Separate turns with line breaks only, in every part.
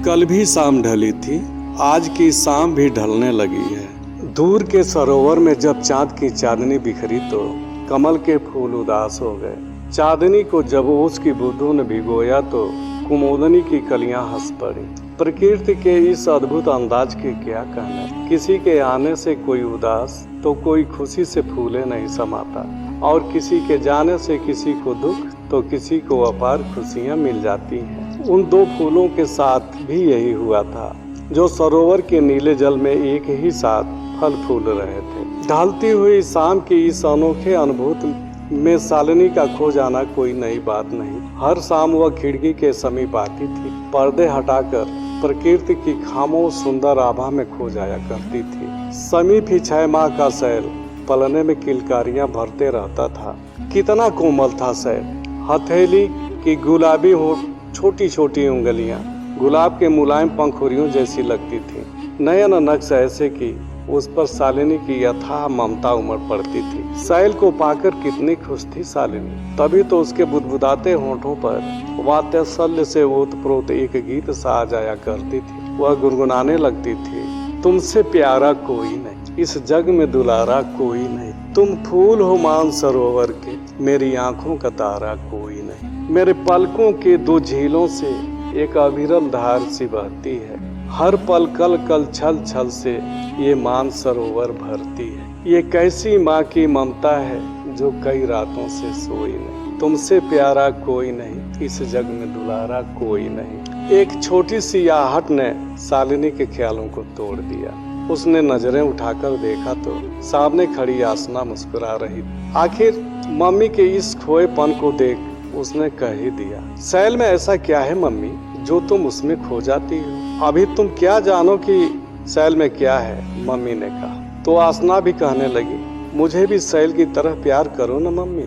कल भी शाम ढली थी, आज की शाम भी ढलने लगी है। दूर के सरोवर में जब चांद की चांदनी बिखरी तो कमल के फूल उदास हो गए। चांदनी को जब उसकी बूंदों ने भिगोया तो कुमुदनी की कलियां हंस पड़ी। प्रकृति के इस अद्भुत अंदाज के क्या कहना। किसी के आने से कोई उदास तो कोई खुशी से फूले नहीं समाता, और किसी के जाने से किसी को दुख तो किसी को अपार खुशियां मिल जाती हैं। उन दो फूलों के साथ भी यही हुआ था, जो सरोवर के नीले जल में एक ही साथ फल फूल रहे थे। ढलती हुई शाम की इस अनोखे अनुभूति में शालिनी का खो जाना कोई नई बात नहीं। हर शाम वह खिड़की के समीप आती थी, पर्दे हटाकर प्रकृति की खामोश सुंदर आभा में खो जाया करती थी। समीप ही 6 माह का सैल पलने में किलकारियां भरते रहता था। कितना कोमल था सैल। हथेली की गुलाबी हो छोटी छोटी उंगलियां गुलाब के मुलायम पंखुड़ियों जैसी लगती थी। नयन नक्श ऐसे कि उस पर शालिनी की यथाह ममता उमड़ पड़ती थी। सैल को पाकर कितनी खुश थी शालिनी। तभी तो उसके बुदबुदाते होठों पर वात्सल्य से ओतप्रोत एक गीत सा आ जाया करती थी। वह गुनगुनाने लगती थी, तुमसे प्यारा कोई नहीं, इस जग में दुलारा कोई नहीं। तुम फूल हो मान सरोवर के, मेरी आंखों का तारा कोई नहीं। मेरे पलकों के 2 झीलों से एक अविरल धार सी बहती है। हर पल कल कल छल छल से ये मान सरोवर भरती है। ये कैसी माँ की ममता है जो कई रातों से सोई नहीं। तुमसे प्यारा कोई नहीं, इस जग में दुलारा कोई नहीं। एक छोटी सी आहट ने शालिनी के ख्यालों को तोड़ दिया। उसने नजरें उठाकर देखा तो सामने खड़ी आसना मुस्कुरा रही। आखिर मम्मी के इस खोएपन को देख उसने कह ही दिया, सैल में ऐसा क्या है मम्मी जो तुम उसमें खो जाती हो? अभी तुम क्या जानो कि सैल में क्या है, मम्मी ने कहा। तो आसना भी कहने लगी, मुझे भी सैल की तरह प्यार करो ना मम्मी।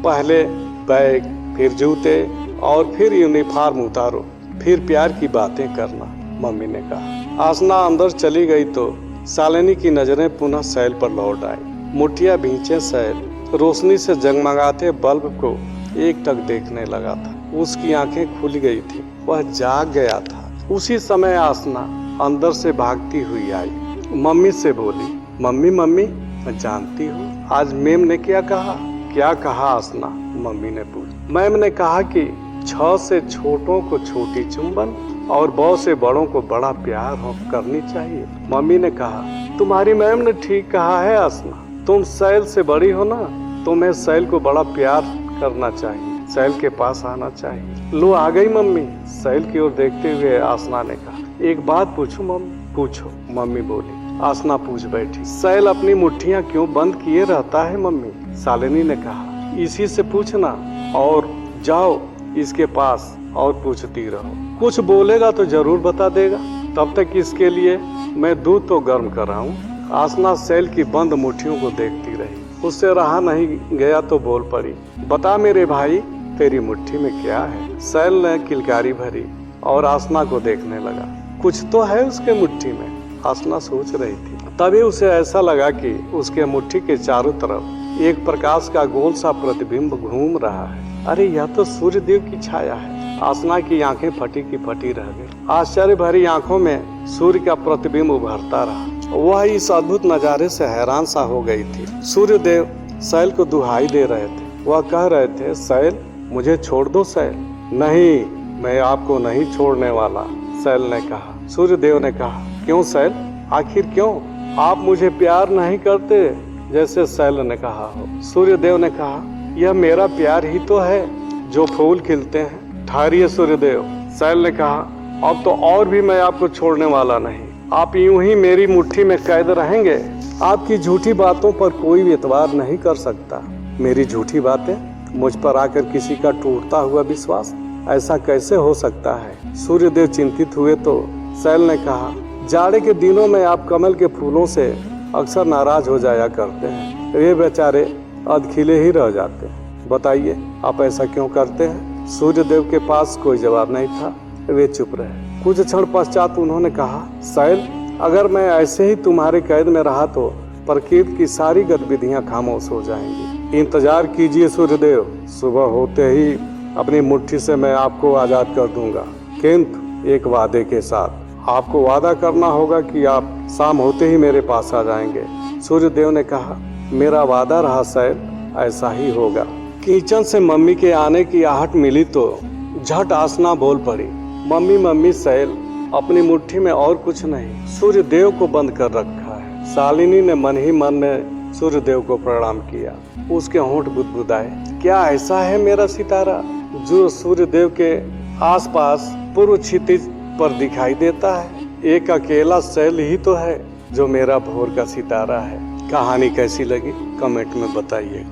पहले बैग, फिर जूते और फिर यूनिफॉर्म उतारो, फिर प्यार की बातें करना, मम्मी ने कहा। आसना अंदर चली गई तो शालिनी की नजरें पुनः सैल पर लौट आई। मुठिया भींचे सैल रोशनी से जगमगाते बल्ब को एकटक देखने लगा था। उसकी आंखें खुल गई थी, वह जाग गया था। उसी समय आसना अंदर से भागती हुई आई। मम्मी से बोली, मम्मी मम्मी मैं जानती हूँ आज मैम ने क्या कहा? क्या कहा आसना? मम्मी ने पूछा। मैम ने कहा कि 6 से छोटों को छोटी चुंबन और बौ से बड़ों को बड़ा प्यार करनी चाहिए। मम्मी ने कहा, तुम्हारी मैम ने ठीक कहा है आसना, तुम सैल से बड़ी हो ना, तुम्हें सैल को बड़ा प्यार करना चाहिए, सैल के पास आना चाहिए। लो आ गई मम्मी, सैल की ओर देखते हुए आसना ने कहा। एक बात पूछूं मम्मी? पूछो, मम्मी बोली। आसना पूछ बैठी, सैल अपनी मुट्ठियां क्यों बंद किए रहता है मम्मी? शालिनी ने कहा, इसी से पूछना और जाओ इसके पास और पूछती रहो, कुछ बोलेगा तो जरूर बता देगा। तब तक इसके लिए मैं दूध तो गर्म कर रहा हूँ। आसना सैल की बंद मुट्ठियों को देखती रही। उससे रहा नहीं गया तो बोल पड़ी, बता मेरे भाई तेरी मुट्ठी में क्या है? सैल ने किलकारी भरी और आसना को देखने लगा। कुछ तो है उसके मुट्ठी में, आसना सोच रही थी। तभी उसे ऐसा लगा कि उसके मुट्ठी के चारों तरफ एक प्रकाश का गोल सा प्रतिबिंब घूम रहा है। अरे यह तो सूर्य देव की छाया है। आसना की आंखें फटी की फटी रह गई। आश्चर्य भरी आंखों में सूर्य का प्रतिबिंब उभरता रहा। वह इस अद्भुत नजारे से हैरान सा हो गई थी। सूर्य देव सैल को दुहाई दे रहे थे। वह कह रहे थे, सैल मुझे छोड़ दो सैल। नहीं, मैं आपको नहीं छोड़ने वाला, सैल ने कहा। सूर्य देव ने कहा, क्यों सैल? आखिर क्यों? आप मुझे प्यार नहीं करते जैसे सैल ने कहा हो। सूर्य देव ने कहा, यह मेरा प्यार ही तो है जो फूल खिलते हैं। ठहरिए सूर्य देव, सैल ने कहा, अब तो और भी मैं आपको छोड़ने वाला नहीं। आप यूं ही मेरी मुट्ठी में कैद रहेंगे। आपकी झूठी बातों पर कोई एतबार नहीं कर सकता। मेरी झूठी बातें, मुझ पर आकर किसी का टूटता हुआ विश्वास, ऐसा कैसे हो सकता है? सूर्यदेव चिंतित हुए तो सैल ने कहा, जाड़े के दिनों में आप कमल के फूलों से अक्सर नाराज हो जाया करते हैं। वे बेचारे अधखिले ही रह जाते हैं। बताइए आप ऐसा क्यों करते हैं? सूर्यदेव के पास कोई जवाब नहीं था। वे चुप रहे। कुछ क्षण पश्चात उन्होंने कहा, सैल अगर मैं ऐसे ही तुम्हारे कैद में रहा तो प्रकृति की सारी गतिविधियां खामोश हो जाएंगी। इंतजार कीजिए सूर्यदेव, सुबह होते ही अपनी मुट्ठी से मैं आपको आजाद कर दूंगा। किंतु एक वादे के साथ। आपको वादा करना होगा कि आप शाम होते ही मेरे पास आ जाएंगे। सूर्यदेव ने कहा, मेरा वादा रहा सैल, ऐसा ही होगा। किचन से मम्मी के आने की आहट मिली तो झट आसना बोल पड़ी, मम्मी मम्मी। सैल अपनी मुट्ठी में और कुछ नहीं, सूर्यदेव को बंद कर रखा है। शालिनी ने मन ही मन में सूर्यदेव को प्रणाम किया। उसके होंठ बुदबुदाए। क्या ऐसा है मेरा सितारा जो सूर्यदेव के आसपास पूर्व क्षितिज पर दिखाई देता है? एक अकेला सैल ही तो है जो मेरा भोर का सितारा है। कहानी कैसी लगी कमेंट में बताइए।